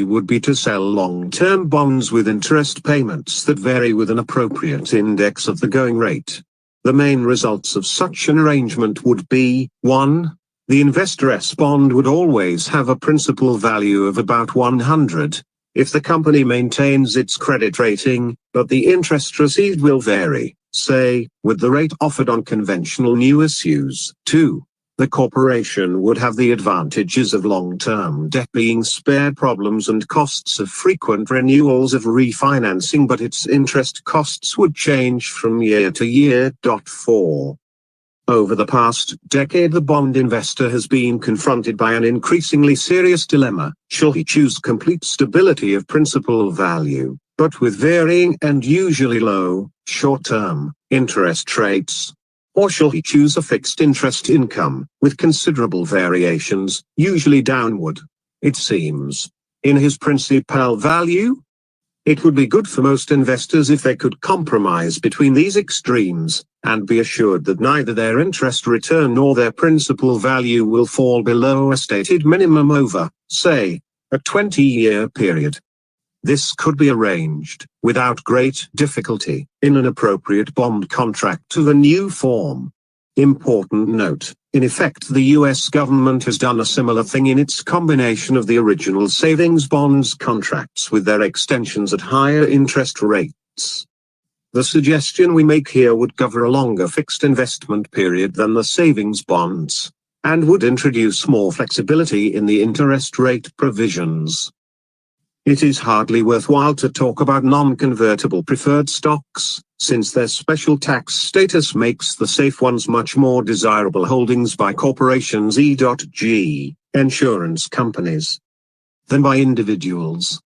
would be to sell long-term bonds with interest payments that vary with an appropriate index of the going rate. The main results of such an arrangement would be, 1. The investor's bond would always have a principal value of about 100, if the company maintains its credit rating, but the interest received will vary, say, with the rate offered on conventional new issues. 2. The corporation would have the advantages of long-term debt being spared problems and costs of frequent renewals of refinancing, but its interest costs would change from year to year. 4. Over the past decade, the bond investor has been confronted by an increasingly serious dilemma. Shall he choose complete stability of principal value, but with varying and usually low, short-term, interest rates? Or shall he choose a fixed interest income, with considerable variations, usually downward? It seems, in his principal value? It would be good for most investors if they could compromise between these extremes, and be assured that neither their interest return nor their principal value will fall below a stated minimum over, say, a 20-year period. This could be arranged, without great difficulty, in an appropriate bond contract to the new form. Important note, in effect the US government has done a similar thing in its combination of the original savings bonds contracts with their extensions at higher interest rates. The suggestion we make here would cover a longer fixed investment period than the savings bonds, and would introduce more flexibility in the interest rate provisions. It is hardly worthwhile to talk about non-convertible preferred stocks, since their special tax status makes the safe ones much more desirable holdings by corporations e.g., insurance companies, than by individuals.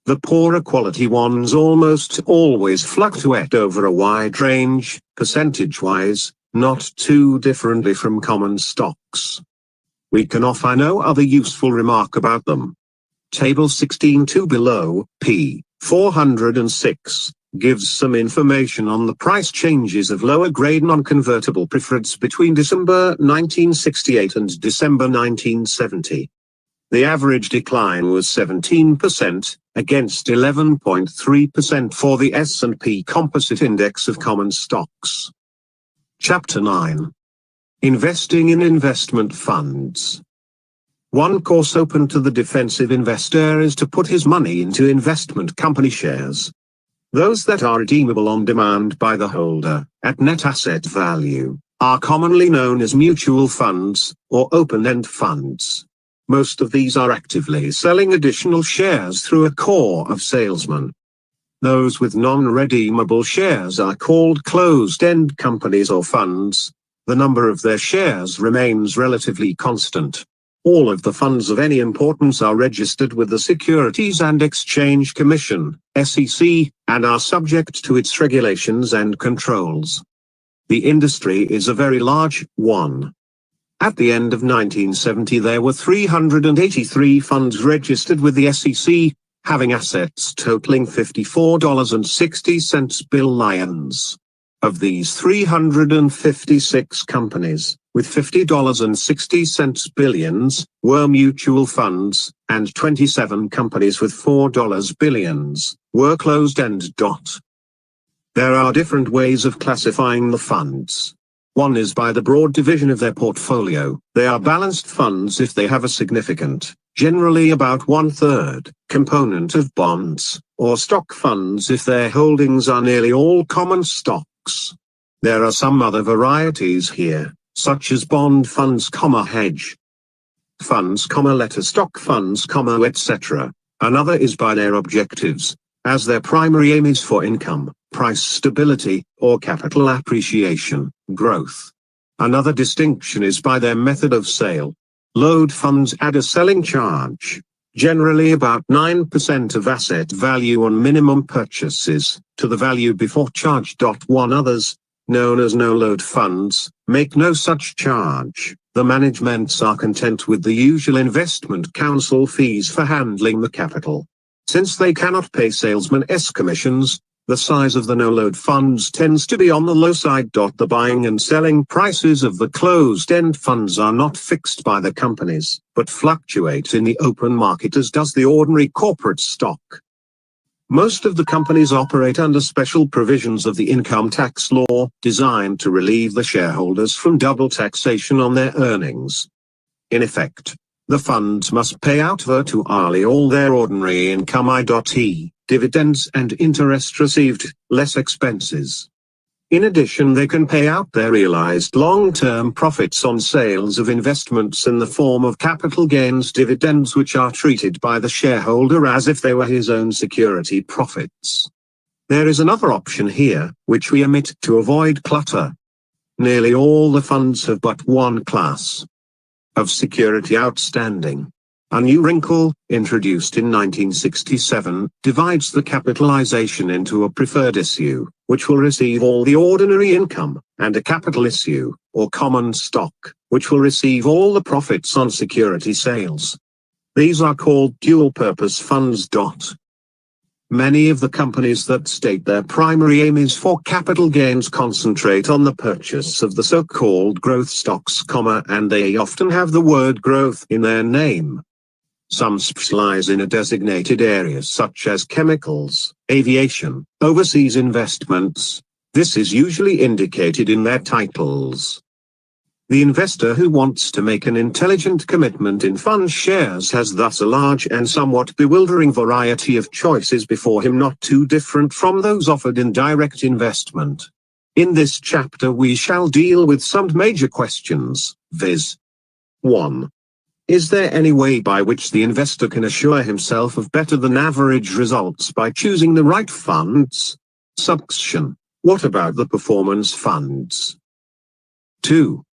The poorer quality ones almost always fluctuate over a wide range, percentage-wise, not too differently from common stocks. We can offer no other useful remark about them. Table 16.2 below, p. 406, gives some information on the price changes of lower-grade non-convertible preferreds between December 1968 and December 1970. The average decline was 17%, against 11.3% for the S&P Composite Index of Common Stocks. Chapter 9. Investing in investment funds. One course open to the defensive investor is to put his money into investment company shares. Those that are redeemable on demand by the holder, at net asset value, are commonly known as mutual funds, or open-end funds. Most of these are actively selling additional shares through a corps of salesmen. Those with non-redeemable shares are called closed-end companies or funds. The number of their shares remains relatively constant. All of the funds of any importance are registered with the Securities and Exchange Commission, SEC, and are subject to its regulations and controls. The industry is a very large one. At the end of 1970 there were 383 funds registered with the SEC, having assets totaling $54.60 billion. Of these 356 companies, with $50.60 billions, were mutual funds, and 27 companies with $4 billions, were closed-end. There are different ways of classifying the funds. One is by the broad division of their portfolio. They are balanced funds if they have a significant, generally about 1/3, component of bonds, or stock funds if their holdings are nearly all common stocks. There are some other varieties here, such as bond funds, hedge funds, letter stock funds, etc. Another is by their objectives, as their primary aim is for income, price stability, or capital appreciation, growth. Another distinction is by their method of sale. Load funds add a selling charge, generally about 9% of asset value on minimum purchases, to the value before charge. Others, known as no-load funds, make no such charge. The managements are content with the usual investment counsel fees for handling the capital. Since they cannot pay salesmen's commissions, The size of the no-load funds tends to be on the low side. The buying and selling prices of the closed-end funds are not fixed by the companies, but fluctuate in the open market as does the ordinary corporate stock. Most of the companies operate under special provisions of the income tax law, designed to relieve the shareholders from double taxation on their earnings. In effect, the funds must pay out virtually all their ordinary income, i.e., dividends and interest received, less expenses. In addition, they can pay out their realized long-term profits on sales of investments in the form of capital gains dividends, which are treated by the shareholder as if they were his own security profits. There is another option here, which we omit to avoid clutter. Nearly all the funds have but one class of security outstanding. A new wrinkle, introduced in 1967, divides the capitalization into a preferred issue, which will receive all the ordinary income, and a capital issue, or common stock, which will receive all the profits on security sales. These are called dual-purpose funds. Many of the companies that state their primary aim is for capital gains concentrate on the purchase of the so-called growth stocks, and they often have the word growth in their name. Some specialize in a designated area such as chemicals, aviation, overseas investments. This is usually indicated in their titles. The investor who wants to make an intelligent commitment in fund shares has thus a large and somewhat bewildering variety of choices before him, not too different from those offered in direct investment. In this chapter we shall deal with some major questions, viz. 1. Is there any way by which the investor can assure himself of better than average results by choosing the right funds? Subsection. What about the performance funds? 2.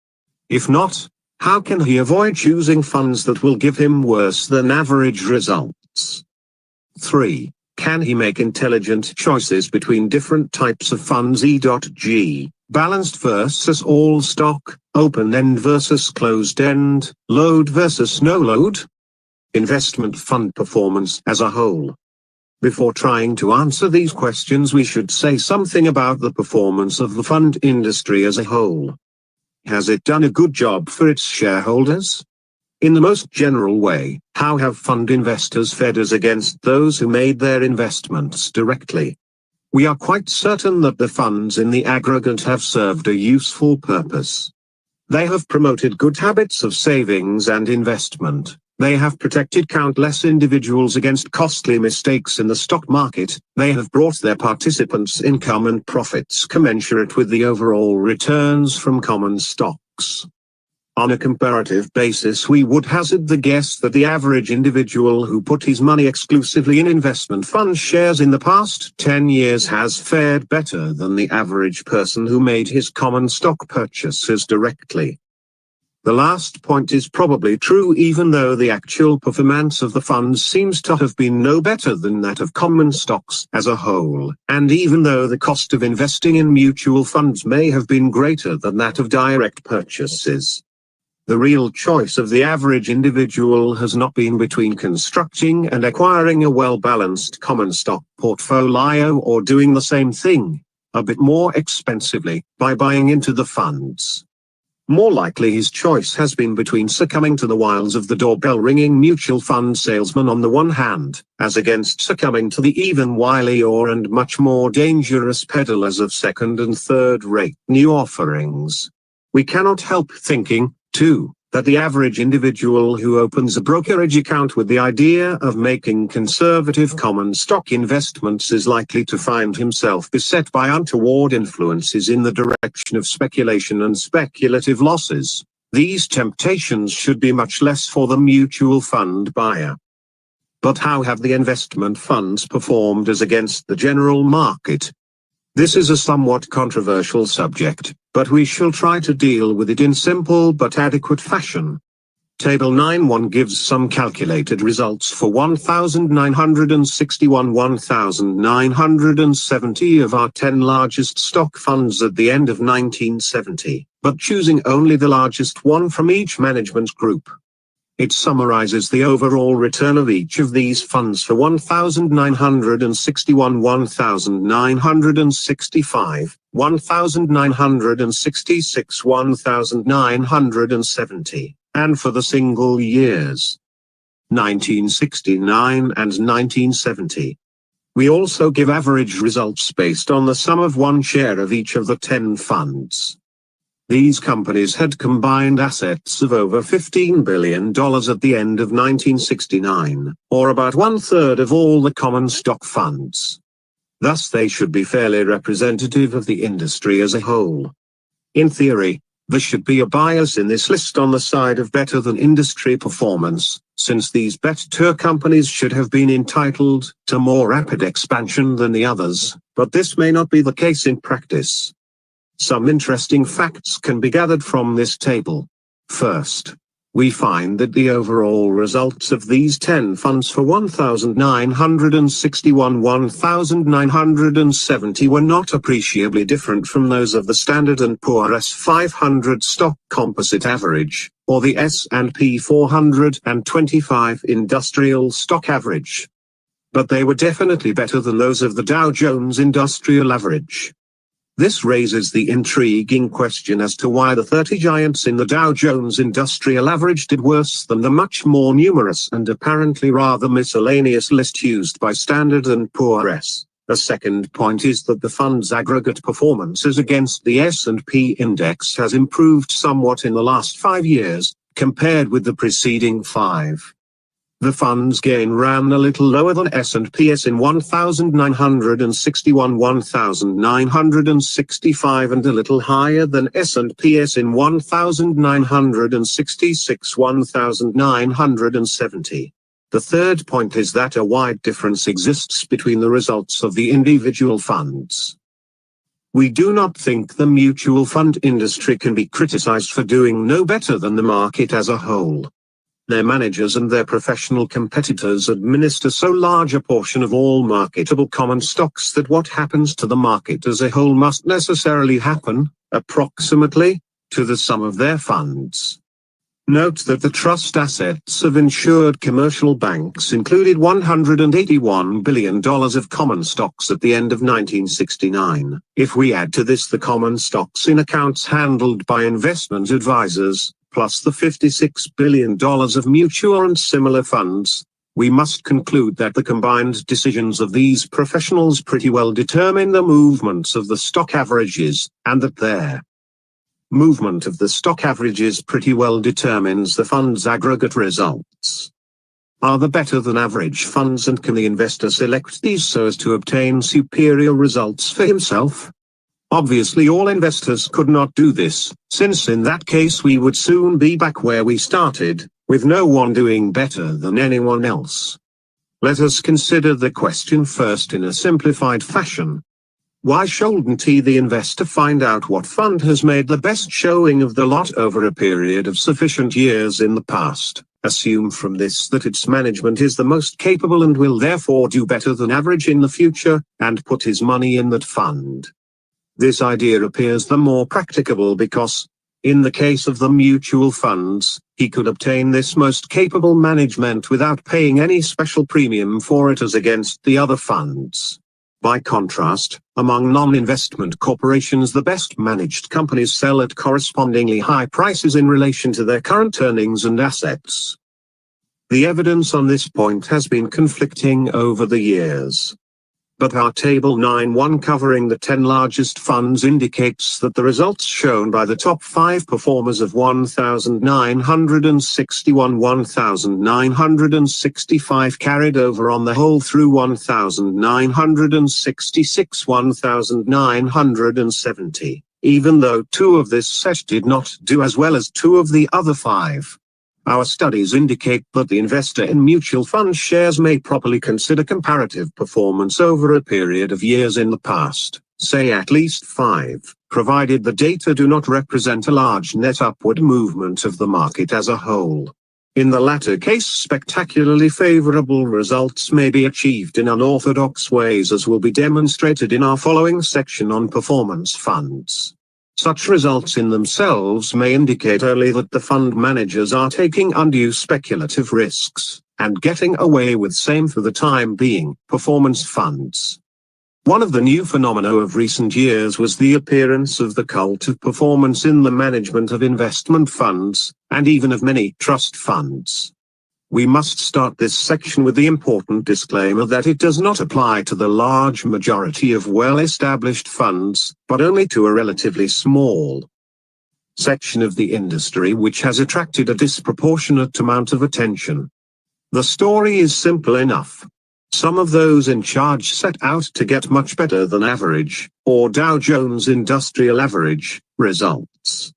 If not, how can he avoid choosing funds that will give him worse than average results? 3. Can he make intelligent choices between different types of funds, e.g., balanced versus all stock, open-end versus closed-end, load versus no-load? Investment fund performance as a whole. Before trying to answer these questions, we should say something about the performance of the fund industry as a whole. Has it done a good job for its shareholders? In the most general way, how have fund investors fared as against those who made their investments directly? We are quite certain that the funds in the aggregate have served a useful purpose. They have promoted good habits of savings and investment. They have protected countless individuals against costly mistakes in the stock market. They have brought their participants income and profits commensurate with the overall returns from common stocks. On a comparative basis, we would hazard the guess that the average individual who put his money exclusively in investment fund shares in the past 10 years has fared better than the average person who made his common stock purchases directly. The last point is probably true, even though the actual performance of the funds seems to have been no better than that of common stocks as a whole, and even though the cost of investing in mutual funds may have been greater than that of direct purchases. The real choice of the average individual has not been between constructing and acquiring a well-balanced common stock portfolio or doing the same thing, a bit more expensively, by buying into the funds. More likely his choice has been between succumbing to the wiles of the doorbell-ringing mutual fund salesman on the one hand, as against succumbing to the even wilier and much more dangerous peddlers of second and third-rate new offerings. We cannot help thinking, too, that the average individual who opens a brokerage account with the idea of making conservative common stock investments is likely to find himself beset by untoward influences in the direction of speculation and speculative losses. These temptations should be much less for the mutual fund buyer. But how have the investment funds performed as against the general market? This is a somewhat controversial subject, but we shall try to deal with it in simple but adequate fashion. Table 9.1 gives some calculated results for 1,970 of our 10 largest stock funds at the end of 1970, but choosing only the largest one from each management group. It summarizes the overall return of each of these funds for 1961, 1965, 1966, 1970, and for the single years 1969 and 1970. We also give average results based on the sum of one share of each of the 10 funds. These companies had combined assets of over $15 billion at the end of 1969, or about 1/3 of all the common stock funds. Thus they should be fairly representative of the industry as a whole. In theory, there should be a bias in this list on the side of better than industry performance, since these better companies should have been entitled to more rapid expansion than the others, but this may not be the case in practice. Some interesting facts can be gathered from this table. First, we find that the overall results of these 10 funds for 1961, 1970 were not appreciably different from those of the Standard & Poor's 500 stock composite average, or the S&P 425 industrial stock average. But they were definitely better than those of the Dow Jones Industrial Average. This raises the intriguing question as to why the 30 giants in the Dow Jones Industrial Average did worse than the much more numerous and apparently rather miscellaneous list used by Standard & Poor's. The second point is that the fund's aggregate performances against the S&P index has improved somewhat in the last 5 years, compared with the preceding 5. The fund's gain ran a little lower than S&P's in 1961, 1965 and a little higher than S&P's in 1966, 1970. The third point is that a wide difference exists between the results of the individual funds. We do not think the mutual fund industry can be criticized for doing no better than the market as a whole. Their managers and their professional competitors administer so large a portion of all marketable common stocks that what happens to the market as a whole must necessarily happen, approximately, to the sum of their funds. Note that the trust assets of insured commercial banks included $181 billion of common stocks at the end of 1969. If we add to this the common stocks in accounts handled by investment advisors, plus the $56 billion of mutual and similar funds, we must conclude that the combined decisions of these professionals pretty well determine the movements of the stock averages, and that their movement of the stock averages pretty well determines the fund's aggregate results. Are the better than average funds, and can the investor select these so as to obtain superior results for himself? Obviously all investors could not do this, since in that case we would soon be back where we started, with no one doing better than anyone else. Let us consider the question first in a simplified fashion. Why shouldn't the investor find out what fund has made the best showing of the lot over a period of sufficient years in the past, assume from this that its management is the most capable and will therefore do better than average in the future, and put his money in that fund? This idea appears the more practicable because, in the case of the mutual funds, he could obtain this most capable management without paying any special premium for it as against the other funds. By contrast, among non-investment corporations, the best managed companies sell at correspondingly high prices in relation to their current earnings and assets. The evidence on this point has been conflicting over the years. But our Table 9.1 covering the 10 largest funds indicates that the results shown by the top 5 performers of 1961, 1965 carried over on the whole through 1966, 1970, even though 2 of this set did not do as well as 2 of the other 5. Our studies indicate that the investor in mutual fund shares may properly consider comparative performance over a period of years in the past, say at least 5, provided the data do not represent a large net upward movement of the market as a whole. In the latter case, spectacularly favorable results may be achieved in unorthodox ways, as will be demonstrated in our following section on performance funds. Such results in themselves may indicate early that the fund managers are taking undue speculative risks, and getting away with same for the time being, performance funds. One of the new phenomena of recent years was the appearance of the cult of performance in the management of investment funds, and even of many trust funds. We must start this section with the important disclaimer that it does not apply to the large majority of well-established funds, but only to a relatively small section of the industry which has attracted a disproportionate amount of attention. The story is simple enough. Some of those in charge set out to get much better than average, or Dow Jones Industrial Average, results.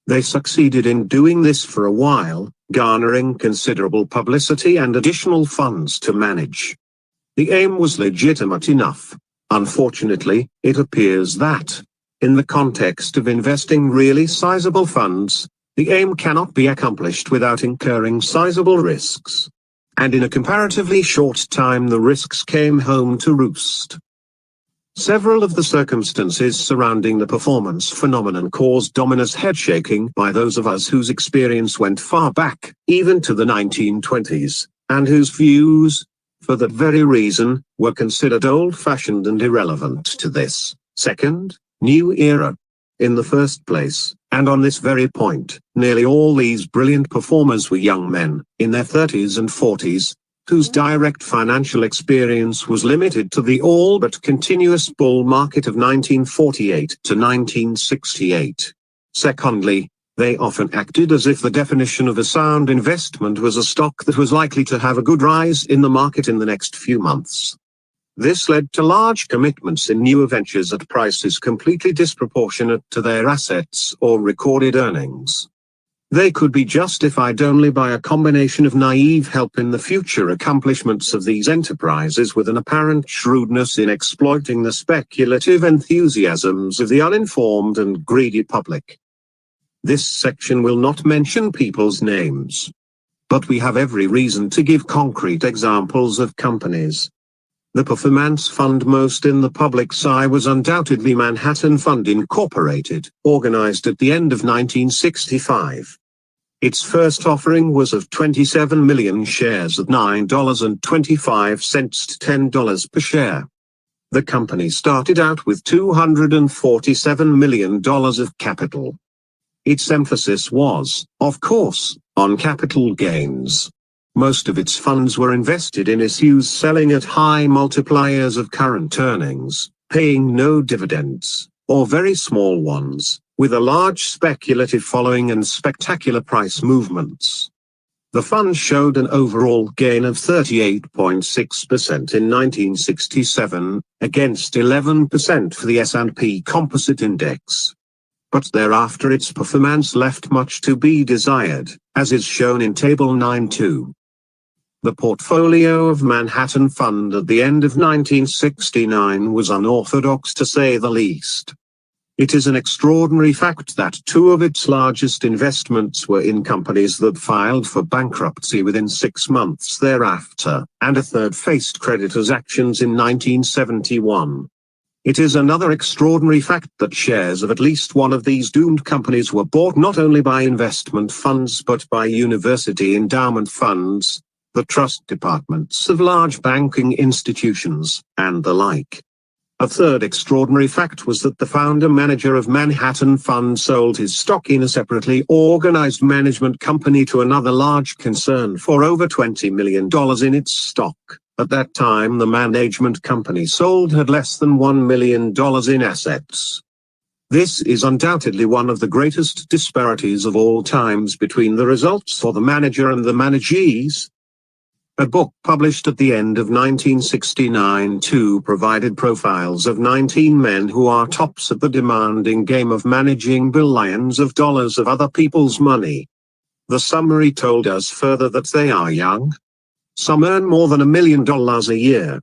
They succeeded in doing this for a while, garnering considerable publicity and additional funds to manage. The aim was legitimate enough. Unfortunately, it appears that, in the context of investing really sizable funds, the aim cannot be accomplished without incurring sizable risks. And in a comparatively short time the risks came home to roost. Several of the circumstances surrounding the performance phenomenon caused ominous headshaking by those of us whose experience went far back, even to the 1920s, and whose views, for that very reason, were considered old-fashioned and irrelevant to this second, new era. In the first place, and on this very point, nearly all these brilliant performers were young men, in their 30s and 40s, whose direct financial experience was limited to the all but continuous bull market of 1948 to 1968. Secondly, they often acted as if the definition of a sound investment was a stock that was likely to have a good rise in the market in the next few months. This led to large commitments in new ventures at prices completely disproportionate to their assets or recorded earnings. They could be justified only by a combination of naive help in the future accomplishments of these enterprises with an apparent shrewdness in exploiting the speculative enthusiasms of the uninformed and greedy public. This section will not mention people's names, but we have every reason to give concrete examples of companies. The performance fund most in the public's eye was undoubtedly Manhattan Fund Incorporated, organized at the end of 1965. Its first offering was of 27 million shares at $9.25 to $10 per share. The company started out with $247 million of capital. Its emphasis was, of course, on capital gains. Most of its funds were invested in issues selling at high multipliers of current earnings, paying no dividends, or very small ones, with a large speculative following and spectacular price movements. The fund showed an overall gain of 38.6% in 1967, against 11% for the S&P Composite Index. But thereafter its performance left much to be desired, as is shown in Table 9.2. The portfolio of Manhattan Fund at the end of 1969 was unorthodox to say the least. It is an extraordinary fact that two of its largest investments were in companies that filed for bankruptcy within 6 months thereafter, and a third faced creditors' actions in 1971. It is another extraordinary fact that shares of at least one of these doomed companies were bought not only by investment funds but by university endowment funds, the trust departments of large banking institutions, and the like. A third extraordinary fact was that the founder-manager of Manhattan Fund sold his stock in a separately organized management company to another large concern for over $20 million in its stock. At that time the management company sold had less than $1 million in assets. This is undoubtedly one of the greatest disparities of all times between the results for the manager and the managees. A book published at the end of 1969 too provided profiles of 19 men who are tops at the demanding game of managing billions of dollars of other people's money. The summary told us further that they are young. Some earn more than $1 million a year.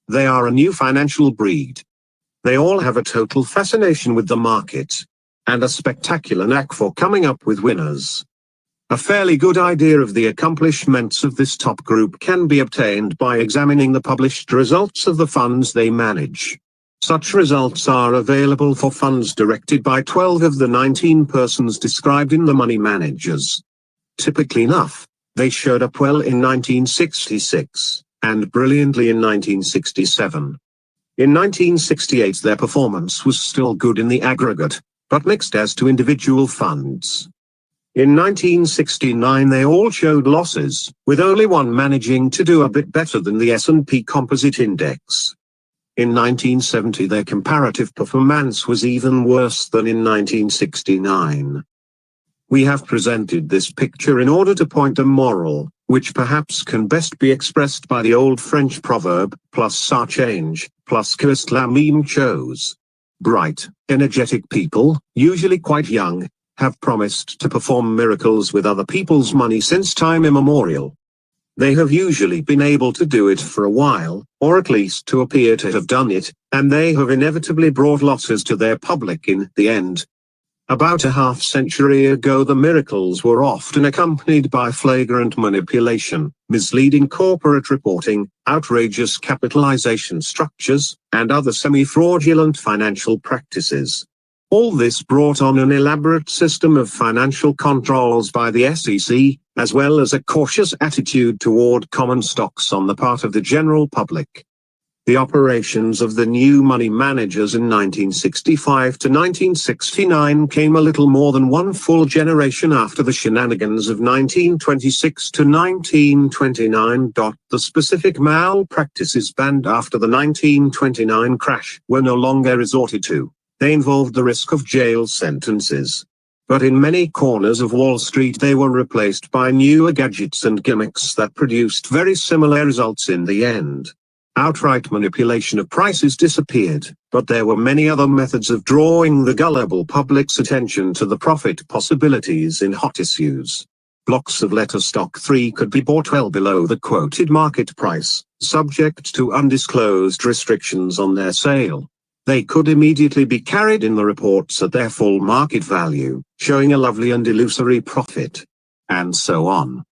They are a new financial breed. They all have a total fascination with the market, and a spectacular knack for coming up with winners. A fairly good idea of the accomplishments of this top group can be obtained by examining the published results of the funds they manage. Such results are available for funds directed by 12 of the 19 persons described in The Money Managers. Typically enough, they showed up well in 1966, and brilliantly in 1967. In 1968 their performance was still good in the aggregate, but mixed as to individual funds. In 1969 they all showed losses, with only one managing to do a bit better than the S&P Composite Index. In 1970 their comparative performance was even worse than in 1969. We have presented this picture in order to point a moral, which perhaps can best be expressed by the old French proverb, plus ça change, plus que la même chose. Bright, energetic people, usually quite young, have promised to perform miracles with other people's money since time immemorial. They have usually been able to do it for a while, or at least to appear to have done it, and they have inevitably brought losses to their public in the end. About a half-century ago the miracles were often accompanied by flagrant manipulation, misleading corporate reporting, outrageous capitalization structures, and other semi-fraudulent financial practices. All this brought on an elaborate system of financial controls by the SEC, as well as a cautious attitude toward common stocks on the part of the general public. The operations of the new money managers in 1965 to 1969 came a little more than one full generation after the shenanigans of 1926 to 1929. The specific malpractices banned after the 1929 crash were no longer resorted to. They involved the risk of jail sentences. But in many corners of Wall Street they were replaced by newer gadgets and gimmicks that produced very similar results in the end. Outright manipulation of prices disappeared, but there were many other methods of drawing the gullible public's attention to the profit possibilities in hot issues. Blocks of letter stock 3 could be bought well below the quoted market price, subject to undisclosed restrictions on their sale. They could immediately be carried in the reports at their full market value, showing a lovely and illusory profit. And so on.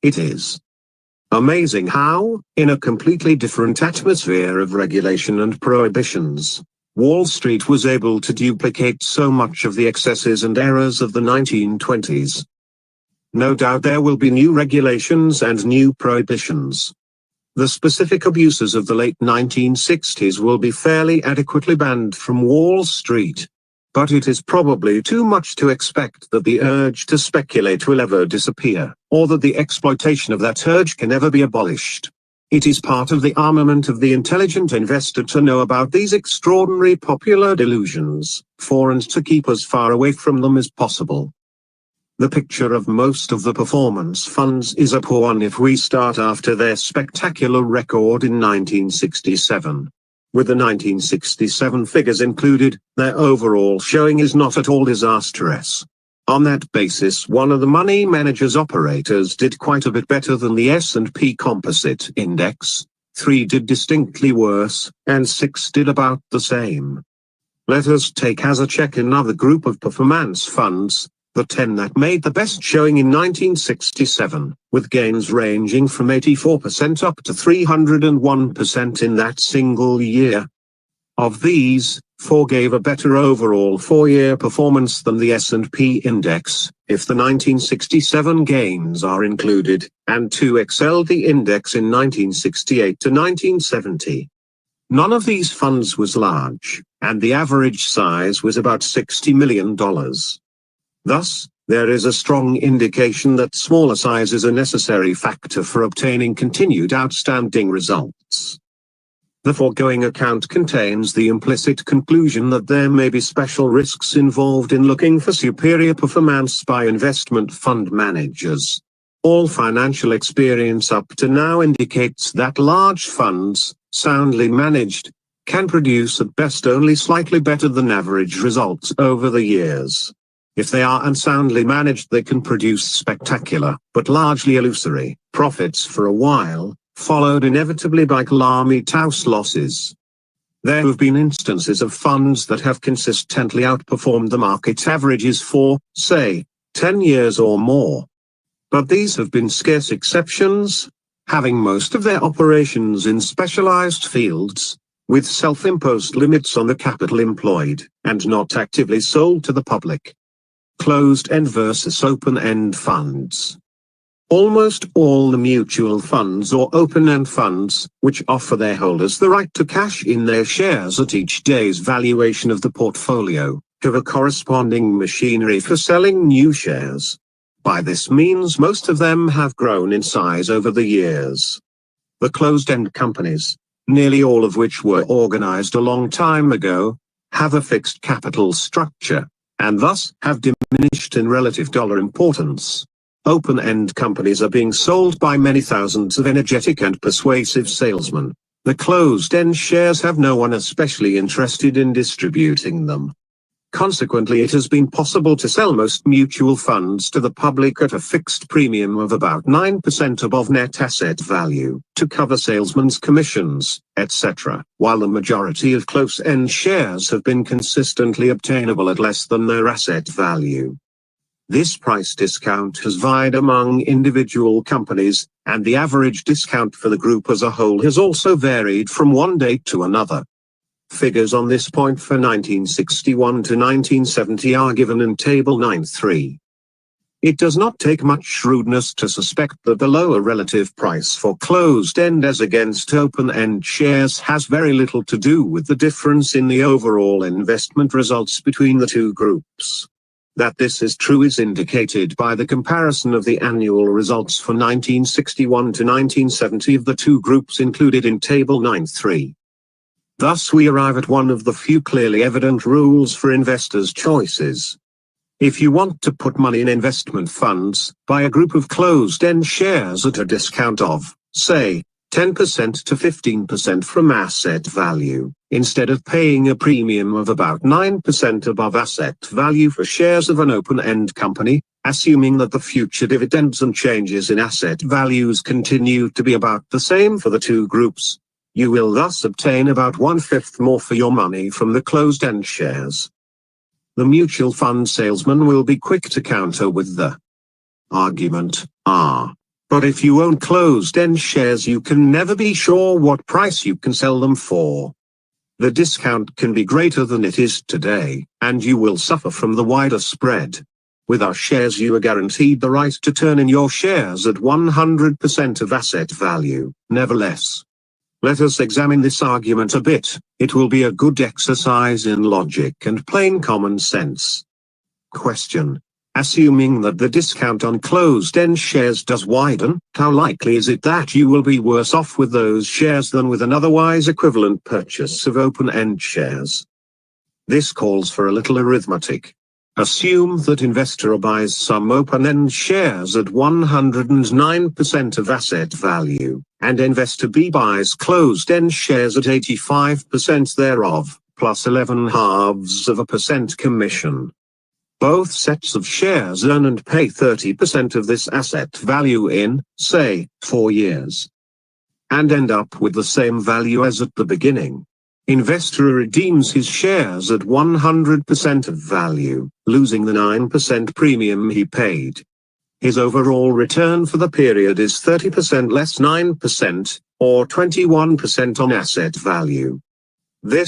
It is amazing how, in a completely different atmosphere of regulation and prohibitions, Wall Street was able to duplicate so much of the excesses and errors of the 1920s. No doubt there will be new regulations and new prohibitions. The specific abuses of the late 1960s will be fairly adequately banned from Wall Street. But it is probably too much to expect that the urge to speculate will ever disappear, or that the exploitation of that urge can ever be abolished. It is part of the armament of the intelligent investor to know about these extraordinary popular delusions, and to keep as far away from them as possible. The picture of most of the performance funds is a poor one if we start after their spectacular record in 1967. With the 1967 figures included, their overall showing is not at all disastrous. On that basis, one of the money managers' operators did quite a bit better than the S&P Composite Index, 3 did distinctly worse, and 6 did about the same. Let us take as a check another group of performance funds, the 10 that made the best showing in 1967, with gains ranging from 84% up to 301% in that single year. Of these, 4 gave a better overall 4-year performance than the S&P index, if the 1967 gains are included, and 2 excelled the index in 1968 to 1970. None of these funds was large, and the average size was about $60 million. Thus, there is a strong indication that smaller size is a necessary factor for obtaining continued outstanding results. The foregoing account contains the implicit conclusion that there may be special risks involved in looking for superior performance by investment fund managers. All financial experience up to now indicates that large funds, soundly managed, can produce at best only slightly better than average results over the years. If they are unsoundly managed, they can produce spectacular, but largely illusory, profits for a while, followed inevitably by calamitous losses. There have been instances of funds that have consistently outperformed the market averages for, say, 10 years or more. But these have been scarce exceptions, having most of their operations in specialized fields, with self-imposed limits on the capital employed, and not actively sold to the public. Closed-end versus open-end funds. Almost all the mutual funds or open-end funds, which offer their holders the right to cash in their shares at each day's valuation of the portfolio, have a corresponding machinery for selling new shares. By this means most of them have grown in size over the years. The closed-end companies, nearly all of which were organized a long time ago, have a fixed capital structure, and thus have diminished in relative dollar importance. Open-end companies are being sold by many thousands of energetic and persuasive salesmen. The closed-end shares have no one especially interested in distributing them. Consequently, it has been possible to sell most mutual funds to the public at a fixed premium of about 9% above net asset value, to cover salesmen's commissions, etc., while the majority of close-end shares have been consistently obtainable at less than their asset value. This price discount has varied among individual companies, and the average discount for the group as a whole has also varied from one date to another. Figures on this point for 1961 to 1970 are given in Table 9.3. It does not take much shrewdness to suspect that the lower relative price for closed-end as against open-end shares has very little to do with the difference in the overall investment results between the two groups. That this is true is indicated by the comparison of the annual results for 1961 to 1970 of the two groups included in Table 9.3. Thus we arrive at one of the few clearly evident rules for investors' choices. If you want to put money in investment funds, buy a group of closed-end shares at a discount of, say, 10% to 15% from asset value, instead of paying a premium of about 9% above asset value for shares of an open-end company, assuming that the future dividends and changes in asset values continue to be about the same for the two groups, you will thus obtain about 1/5 more for your money from the closed-end shares. The mutual fund salesman will be quick to counter with the argument, but if you own closed-end shares you can never be sure what price you can sell them for. The discount can be greater than it is today, and you will suffer from the wider spread. With our shares you are guaranteed the right to turn in your shares at 100% of asset value, never less. Let us examine this argument a bit. It will be a good exercise in logic and plain common sense. Question. Assuming that the discount on closed-end shares does widen, how likely is it that you will be worse off with those shares than with an otherwise equivalent purchase of open-end shares? This calls for a little arithmetic. Assume that investor A buys some open-end shares at 109% of asset value, and investor B buys closed-end shares at 85% thereof, plus 11/2% commission. Both sets of shares earn and pay 30% of this asset value in, say, 4 years, and end up with the same value as at the beginning. Investor redeems his shares at 100% of value, losing the 9% premium he paid. His overall return for the period is 30% less 9%, or 21% on asset value. This